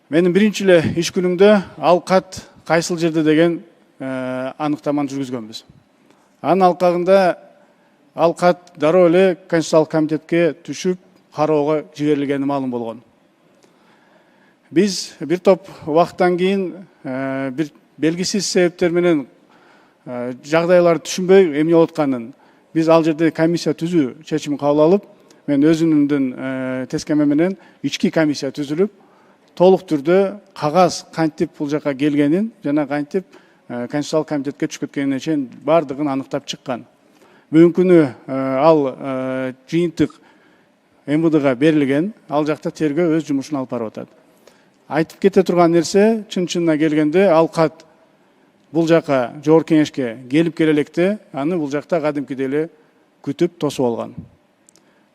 Менин биринчи эле иш күнүмдө ал кат кайсыл жерде деген аныктаманы жүргүзгөнбүз. Анын алкагында ал кат дароо эле Конституциялык комитетке түшүп кароого жиберилгени маалым болгон. Биз бир топ убакыттан кийин бир белгисиз себептер менен жагдайларды түшүнбөй эмне болуп атканын биз ал жерде комиссия түзүү чечимин кабыл алып, мен өзүмдүн тескеме менен ички комиссия түзүлүп, толук түрдө кагаз кантип бул жака келгенин жана кантип Конституциялык комитетке түшүп кеткенине чейин бардыгын аныктап чыккан. Бүгүнкү күнү ал жыйынтык МВДга берилген, ал жакта тергөө өз жумушун алып барып атат. Айтып кете турган нерсе, чын-чынына келгенде ал кат бул жака жогорку кеңешке келип келе электе, аны бул жакта кадимкидей эле күтүп тосуп алган.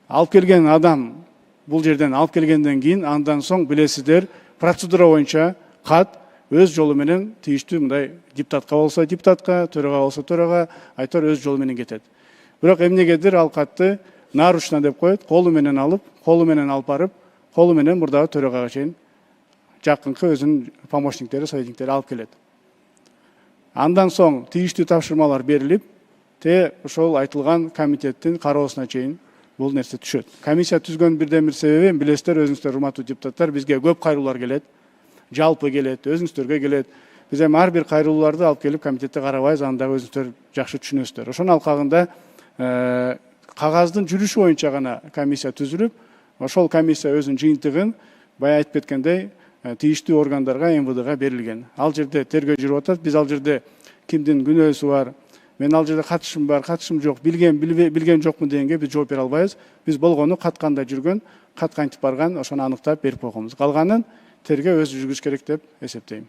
Алып келген адам бул жерден алып келгенден кийин андан соң билесиздер, процедура боюнча кат өз жолу менен тийиштүү мындай депутатка болсо депутатка, төрага болсо төрага, айтор өз жолу менен кетет. Бирок эмнегедир ал катты нарушно деп коет, колу менен алып барып, колу менен мурдагы төрагага чейин жакынкы өзүнүн помощниктери, советниктери алып келет. Андан соң тийиштүү тапшырмалар берилип, ошол айтылган комитеттин кароосуна чейин бул нерсе түшөт. Комиссия түзгөн бирден бир себеби, билесиздер, өзүңүздөр урматтуу депутаттар, бизге көп кайрылуулар келет, жалпы келет, өзүңүздөргө келет. Биз эми ар бир кайрылууларды алып келип комитетте карабайбыз, аны дагы өзүңүздөр жакшы түшүнөсүздөр. Ошонун алкагында кагаздын жүрүшү боюнча гана комиссия түзүлүп, ошол комиссия өзүнүн жыйынтыгын бая айтып кеткендей тийиштүү органдарга, МВДга берилген. Ал жерде тергөө жүрүп атат. Биз ал жерде кимдин күнөөсү бар, мен ал жерде катышым бар, катышым жок, билген жокмун дегенге биз жооп бере албайбыз. Биз болгону кат кандай жүргөн, кат кантип барган, ошону аныктап берип койгонбуз. Калганын тергөө өзү жүргүзүш керек деп эсептейм.